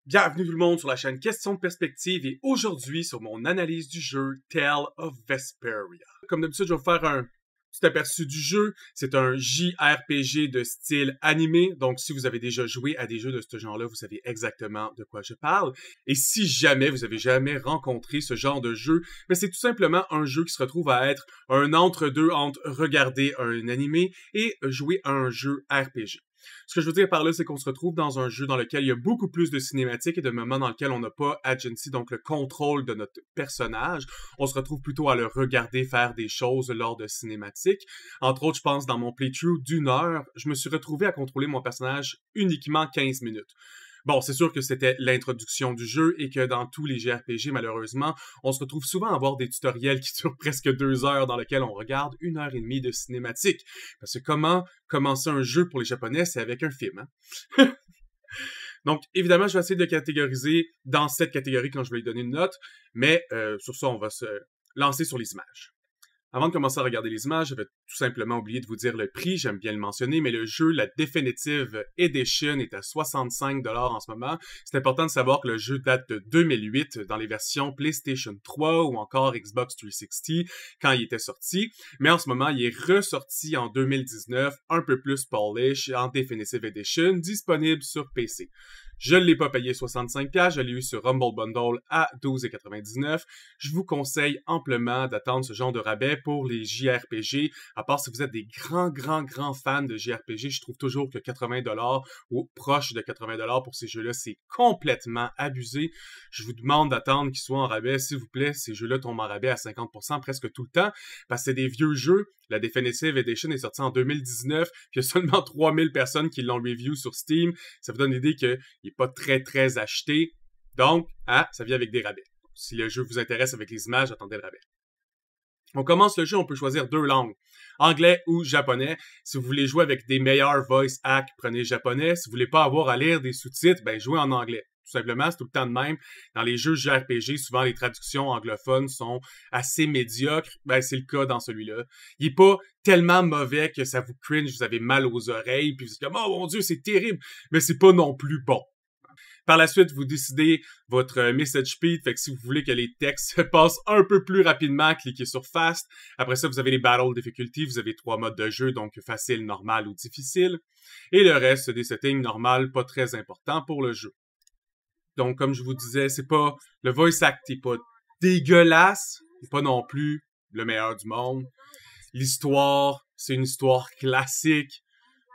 Bienvenue tout le monde sur la chaîne Question de Perspective et aujourd'hui sur mon analyse du jeu Tale of Vesperia. Comme d'habitude, je vais vous faire un petit aperçu du jeu. C'est un JRPG de style animé, donc si vous avez déjà joué à des jeux de ce genre-là, vous savez exactement de quoi je parle. Et si jamais vous avez jamais rencontré ce genre de jeu, mais c'est tout simplement un jeu qui se retrouve à être un entre-deux entre regarder un animé et jouer à un jeu RPG. Ce que je veux dire par là, c'est qu'on se retrouve dans un jeu dans lequel il y a beaucoup plus de cinématiques et de moments dans lesquels on n'a pas agency, donc le contrôle de notre personnage. On se retrouve plutôt à le regarder faire des choses lors de cinématiques. Entre autres, je pense dans mon playthrough d'une heure, je me suis retrouvé à contrôler mon personnage uniquement 15 minutes. Bon, c'est sûr que c'était l'introduction du jeu et que dans tous les JRPG, malheureusement, on se retrouve souvent à avoir des tutoriels qui durent presque 2 heures dans lesquels on regarde 1 heure et demie de cinématique. Parce que comment commencer un jeu pour les Japonais, c'est avec un film, hein? Donc, évidemment, je vais essayer de le catégoriser dans cette catégorie quand je vais lui donner une note, mais sur ça, on va se lancer sur les images. Avant de commencer à regarder les images, j'avais tout simplement oublié de vous dire le prix, j'aime bien le mentionner, mais le jeu, la Definitive Edition, est à 65$ en ce moment. C'est important de savoir que le jeu date de 2008 dans les versions PlayStation 3 ou encore Xbox 360 quand il était sorti, mais en ce moment, il est ressorti en 2019, un peu plus polish, en Definitive Edition, disponible sur PC. Je ne l'ai pas payé 65$, je l'ai eu sur Humble Bundle à 12,99$. Je vous conseille amplement d'attendre ce genre de rabais pour les JRPG, à part si vous êtes des grands fans de JRPG, je trouve toujours que 80$ ou proche de 80$ pour ces jeux-là, c'est complètement abusé. Je vous demande d'attendre qu'ils soient en rabais, s'il vous plaît, ces jeux-là tombent en rabais à 50% presque tout le temps, parce que c'est des vieux jeux. La Definitive Edition est sortie en 2019, puis il y a seulement 3000 personnes qui l'ont review sur Steam. Ça vous donne l'idée qu'il n'est pas très acheté. Donc, ça vient avec des rabais. Si le jeu vous intéresse avec les images, attendez le rabais. On commence le jeu, on peut choisir 2 langues, anglais ou japonais. Si vous voulez jouer avec des meilleurs voice acts, prenez japonais. Si vous voulez pas avoir à lire des sous-titres, ben jouez en anglais. Tout simplement, c'est tout le temps de même. Dans les jeux JRPG, souvent les traductions anglophones sont assez médiocres. Ben c'est le cas dans celui-là. Il est pas tellement mauvais que ça vous cringe, vous avez mal aux oreilles, puis vous êtes comme « Oh mon Dieu, c'est terrible! » Mais c'est pas non plus bon. Par la suite, vous décidez votre message speed, fait que si vous voulez que les textes passent un peu plus rapidement, cliquez sur Fast. Après ça, vous avez les Battle Difficulty, vous avez 3 modes de jeu, donc facile, normal ou difficile. Et le reste, des settings normal, pas très important pour le jeu. Donc, comme je vous disais, c'est pas... Le voice act est pas dégueulasse, c'est pas non plus le meilleur du monde. L'histoire, c'est une histoire classique,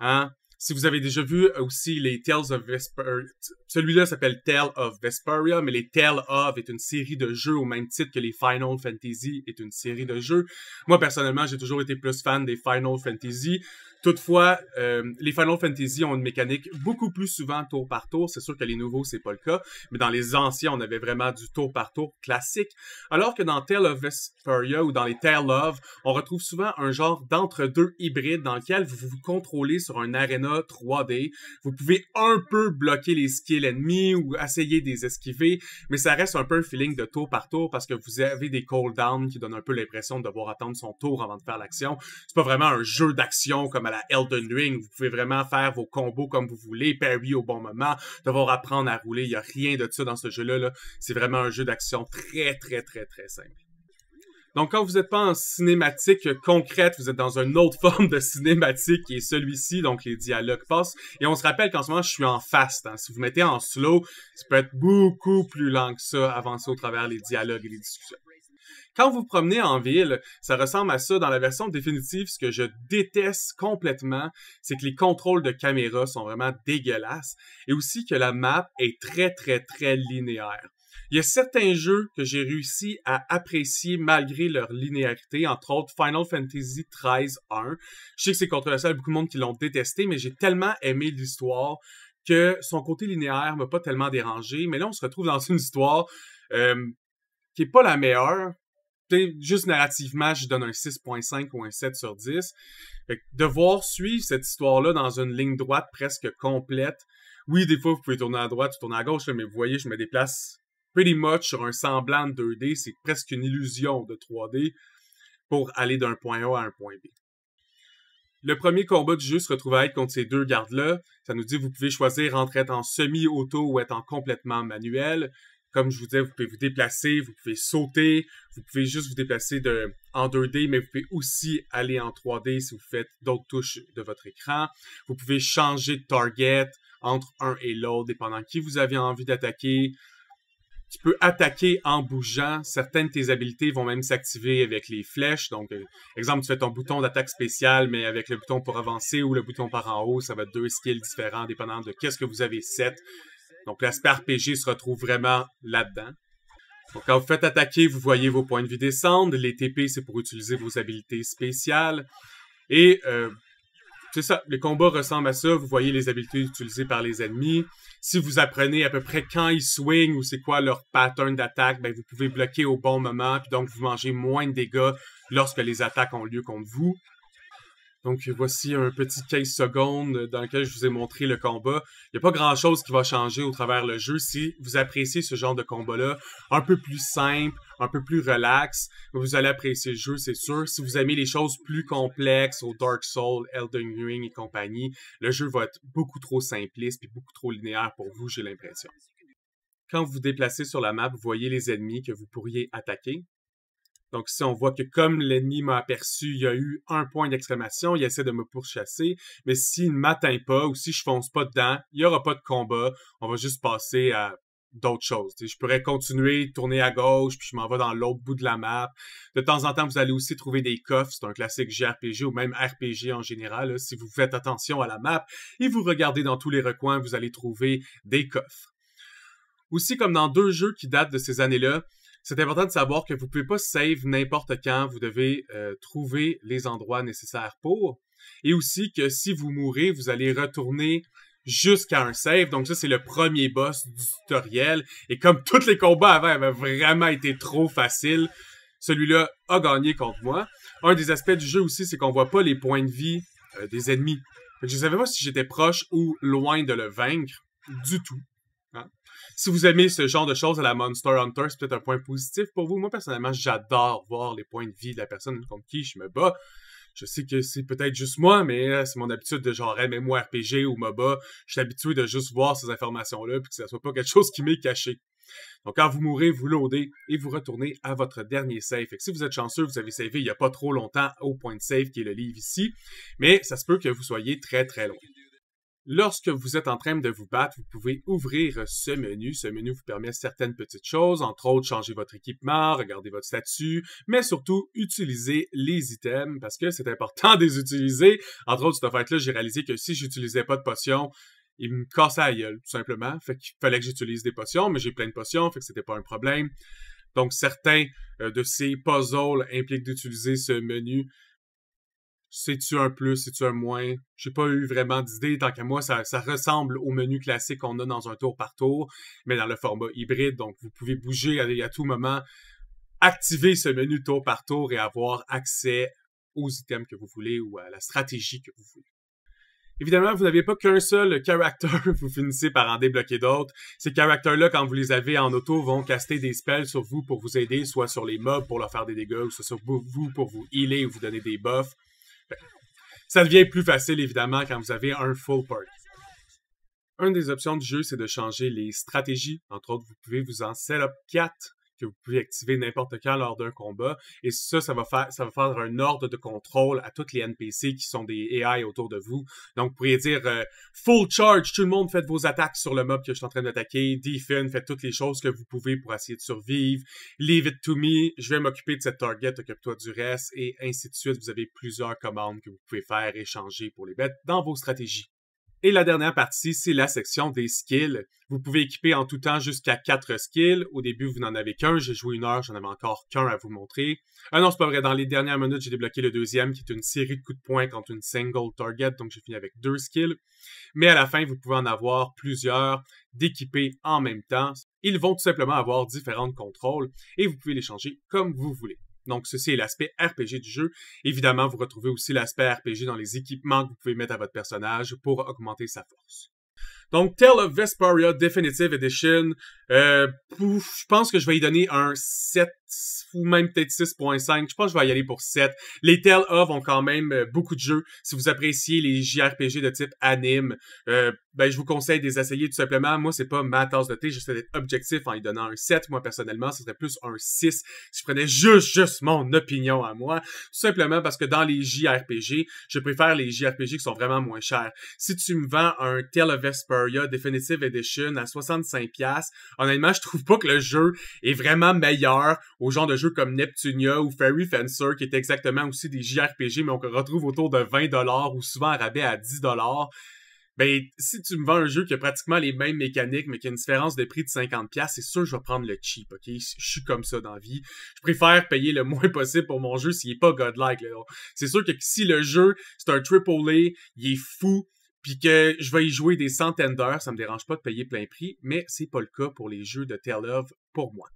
hein? Si vous avez déjà vu aussi les Tales of Vesperia, celui-là s'appelle Tale of Vesperia, mais les Tale of est une série de jeux au même titre que les Final Fantasy est une série de jeux. Moi, personnellement, j'ai toujours été plus fan des Final Fantasy. Toutefois, les Final Fantasy ont une mécanique beaucoup plus souvent tour par tour. C'est sûr que les nouveaux, c'est pas le cas. Mais dans les anciens, on avait vraiment du tour par tour classique. Alors que dans Tale of Vesperia ou dans les Tale of, on retrouve souvent un genre d'entre-deux hybride dans lequel vous vous contrôlez sur un aréna 3D. Vous pouvez un peu bloquer les skills ennemis ou essayer de les esquiver, mais ça reste un peu un feeling de tour par tour parce que vous avez des cooldowns qui donnent un peu l'impression de devoir attendre son tour avant de faire l'action. C'est pas vraiment un jeu d'action comme à la Elden Ring. Vous pouvez vraiment faire vos combos comme vous voulez, parry au bon moment, devoir apprendre à rouler. Il y a rien de ça dans ce jeu-là. Là. C'est vraiment un jeu d'action très simple. Donc, quand vous n'êtes pas en cinématique concrète, vous êtes dans une autre forme de cinématique qui est celui-ci, donc les dialogues passent. Et on se rappelle qu'en ce moment, je suis en fast. Hein. Si vous mettez en slow, ça peut être beaucoup plus lent que ça, avancer au travers les dialogues et les discussions. Quand vous promenez en ville, ça ressemble à ça. Dans la version définitive, ce que je déteste complètement, c'est que les contrôles de caméra sont vraiment dégueulasses et aussi que la map est très linéaire. Il y a certains jeux que j'ai réussi à apprécier malgré leur linéarité, entre autres Final Fantasy XIII 1. Je sais que c'est controversé, il y a beaucoup de monde qui l'ont détesté, mais j'ai tellement aimé l'histoire que son côté linéaire m'a pas tellement dérangé. Mais là, on se retrouve dans une histoire qui est pas la meilleure. Juste narrativement, je donne un 6.5 ou un 7 sur 10. Fait que devoir suivre cette histoire-là dans une ligne droite presque complète. Oui, des fois, vous pouvez tourner à droite ou tourner à gauche, là, mais vous voyez, je me déplace pretty much sur un semblant de 2D. C'est presque une illusion de 3D pour aller d'un point A à un point B. Le premier combat du jeu se retrouve à être contre ces deux gardes-là. Ça nous dit vous pouvez choisir entre être en semi-auto ou être en complètement manuel. Comme je vous disais, vous pouvez vous déplacer, vous pouvez sauter, vous pouvez juste vous déplacer en 2D, mais vous pouvez aussi aller en 3D si vous faites d'autres touches de votre écran. Vous pouvez changer de target entre un et l'autre, dépendant qui vous avez envie d'attaquer. Tu peux attaquer en bougeant. Certaines de tes habilités vont même s'activer avec les flèches. Donc, exemple, tu fais ton bouton d'attaque spéciale, mais avec le bouton pour avancer ou le bouton par en haut, ça va être deux skills différents, dépendant de qu'est-ce que vous avez set. Donc, l'aspect RPG se retrouve vraiment là-dedans. Donc, quand vous faites attaquer, vous voyez vos points de vie descendre. Les TP, c'est pour utiliser vos habilités spéciales. Et c'est ça, les combats ressemblent à ça. Vous voyez les habiletés utilisées par les ennemis. Si vous apprenez à peu près quand ils swing ou c'est quoi leur pattern d'attaque, ben vous pouvez bloquer au bon moment, puis donc vous mangez moins de dégâts lorsque les attaques ont lieu contre vous. Donc, voici un petit 15 secondes dans lequel je vous ai montré le combat. Il n'y a pas grand-chose qui va changer au travers le jeu. Si vous appréciez ce genre de combat-là, un peu plus simple, un peu plus relax, vous allez apprécier le jeu, c'est sûr. Si vous aimez les choses plus complexes, au Dark Souls, Elden Ring et compagnie, le jeu va être beaucoup trop simpliste et beaucoup trop linéaire pour vous, j'ai l'impression. Quand vous vous déplacez sur la map, vous voyez les ennemis que vous pourriez attaquer. Donc, si on voit que comme l'ennemi m'a aperçu, il y a eu un point d'exclamation, il essaie de me pourchasser, mais s'il ne m'atteint pas ou si je fonce pas dedans, il n'y aura pas de combat, on va juste passer à d'autres choses. T'sais, je pourrais continuer, tourner à gauche, puis je m'en vais dans l'autre bout de la map. De temps en temps, vous allez aussi trouver des coffres, c'est un classique JRPG ou même RPG en général. Là. Si vous faites attention à la map et vous regardez dans tous les recoins, vous allez trouver des coffres. Aussi, comme dans deux jeux qui datent de ces années-là, c'est important de savoir que vous pouvez pas save n'importe quand. Vous devez trouver les endroits nécessaires pour. Et aussi que si vous mourrez, vous allez retourner jusqu'à un save. Donc ça, c'est le premier boss du tutoriel. Et comme tous les combats avant avaient vraiment été trop faciles, celui-là a gagné contre moi. Un des aspects du jeu aussi, c'est qu'on voit pas les points de vie des ennemis. Donc, je savais pas si j'étais proche ou loin de le vaincre du tout. Hein? Si vous aimez ce genre de choses à la Monster Hunter, c'est peut-être un point positif pour vous. Moi, personnellement, j'adore voir les points de vie de la personne contre qui je me bats. Je sais que c'est peut-être juste moi, mais c'est mon habitude de genre MMORPG ou MOBA. Je suis habitué de juste voir ces informations-là puis que ça soit pas quelque chose qui m'est caché. Donc, quand vous mourrez, vous loadez et vous retournez à votre dernier save. Fait que si vous êtes chanceux, vous avez savé il y a pas trop longtemps au point de save qui est le livre ici, mais ça se peut que vous soyez très très loin. Lorsque vous êtes en train de vous battre, vous pouvez ouvrir ce menu. Ce menu vous permet certaines petites choses, entre autres changer votre équipement, regarder votre statut, mais surtout utiliser les items parce que c'est important de les utiliser. Entre autres, cette affaire-là, j'ai réalisé que si j'utilisais pas de potions, il me cassait la gueule, tout simplement. Fait qu'il fallait que j'utilise des potions, mais j'ai plein de potions, fait que c'était pas un problème. Donc, certains de ces puzzles impliquent d'utiliser ce menu. C'est-tu un plus, c'est-tu un moins? J'ai pas eu vraiment d'idée, tant qu'à moi, ça ressemble au menu classique qu'on a dans un tour par tour, mais dans le format hybride, donc vous pouvez bouger à tout moment, activer ce menu tour par tour et avoir accès aux items que vous voulez ou à la stratégie que vous voulez. Évidemment, vous n'avez pas qu'un seul character, vous finissez par en débloquer d'autres. Ces characters-là, quand vous les avez en auto, vont caster des spells sur vous pour vous aider, soit sur les mobs pour leur faire des dégâts, ou soit sur vous pour vous healer ou vous donner des buffs. Ça devient plus facile, évidemment, quand vous avez un full party. Une des options du jeu, c'est de changer les stratégies. Entre autres, vous pouvez vous en set up 4 que vous pouvez activer n'importe quand lors d'un combat. Et ça va faire un ordre de contrôle à tous les NPC qui sont des AI autour de vous. Donc, vous pourriez dire full charge, tout le monde faites vos attaques sur le mob que je suis en train d'attaquer. Defend, faites toutes les choses que vous pouvez pour essayer de survivre. Leave it to me, je vais m'occuper de cette target, occupe-toi du reste. Et ainsi de suite, vous avez plusieurs commandes que vous pouvez faire et changer pour les mettre dans vos stratégies. Et la dernière partie, c'est la section des skills. Vous pouvez équiper en tout temps jusqu'à 4 skills. Au début, vous n'en avez qu'un. J'ai joué 1 heure, j'en avais encore qu'un à vous montrer. Ah non, c'est pas vrai. Dans les dernières minutes, j'ai débloqué le deuxième, qui est une série de coups de poing contre une single target. Donc, j'ai fini avec 2 skills. Mais à la fin, vous pouvez en avoir plusieurs d'équipés en même temps. Ils vont tout simplement avoir différents contrôles et vous pouvez les changer comme vous voulez. Donc, ceci est l'aspect RPG du jeu. Évidemment, vous retrouvez aussi l'aspect RPG dans les équipements que vous pouvez mettre à votre personnage pour augmenter sa force. Donc, Tales of Vesperia Definitive Edition, Je pense que je vais y donner un 7 ou même peut-être 6.5. Je pense que je vais y aller pour 7. Les Tale of ont quand même beaucoup de jeux. Si vous appréciez les JRPG de type anime, ben je vous conseille de les essayer tout simplement. Moi, c'est pas ma tasse de thé. J'essaie d'être objectif en y donnant un 7. Moi, personnellement, ce serait plus un 6 si je prenais juste mon opinion à moi. Tout simplement parce que dans les JRPG, je préfère les JRPG qui sont vraiment moins chers. Si tu me vends un Tale of Vesperia Definitive Edition à 65$, honnêtement, je trouve pas que le jeu est vraiment meilleur au genre de jeux comme Neptunia ou Fairy Fencer, qui est exactement aussi des JRPG, mais on retrouve autour de 20$ ou souvent à rabais à 10$. Ben, si tu me vends un jeu qui a pratiquement les mêmes mécaniques, mais qui a une différence de prix de 50$, c'est sûr que je vais prendre le cheap, ok? Je suis comme ça dans la vie. Je préfère payer le moins possible pour mon jeu s'il est pas godlike, là. C'est sûr que si le jeu, c'est un AAA, il est fou, puis que je vais y jouer des centaines d'heures, ça me dérange pas de payer plein prix, mais c'est pas le cas pour les jeux de Tale of pour moi.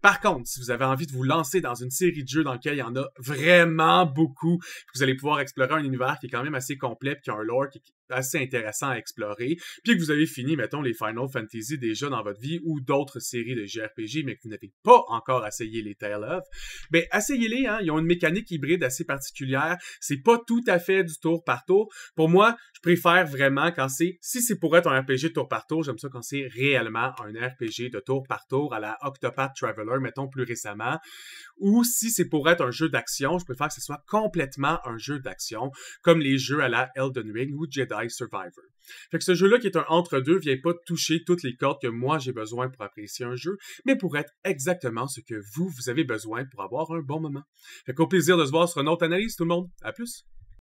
Par contre, si vous avez envie de vous lancer dans une série de jeux dans lequel il y en a vraiment beaucoup, vous allez pouvoir explorer un univers qui est quand même assez complet, puis qui a un lore qui est assez intéressant à explorer, puis que vous avez fini, mettons, les Final Fantasy déjà dans votre vie, ou d'autres séries de JRPG, mais que vous n'avez pas encore essayé les Tale of, ben essayez-les, hein, ils ont une mécanique hybride assez particulière, c'est pas tout à fait du tour par tour. Pour moi, je préfère vraiment quand si c'est pour être un RPG de tour par tour, j'aime ça quand c'est réellement un RPG de tour par tour à la Octopath Traveler, mettons plus récemment, ou si c'est pour être un jeu d'action, je préfère que ce soit complètement un jeu d'action, comme les jeux à la Elden Ring ou Jedi Survivor. Fait que ce jeu-là, qui est un entre-deux, vient pas toucher toutes les cordes que moi j'ai besoin pour apprécier un jeu, mais pour être exactement ce que vous avez besoin pour avoir un bon moment. Fait qu'au plaisir de se voir sur une autre analyse, tout le monde. À plus!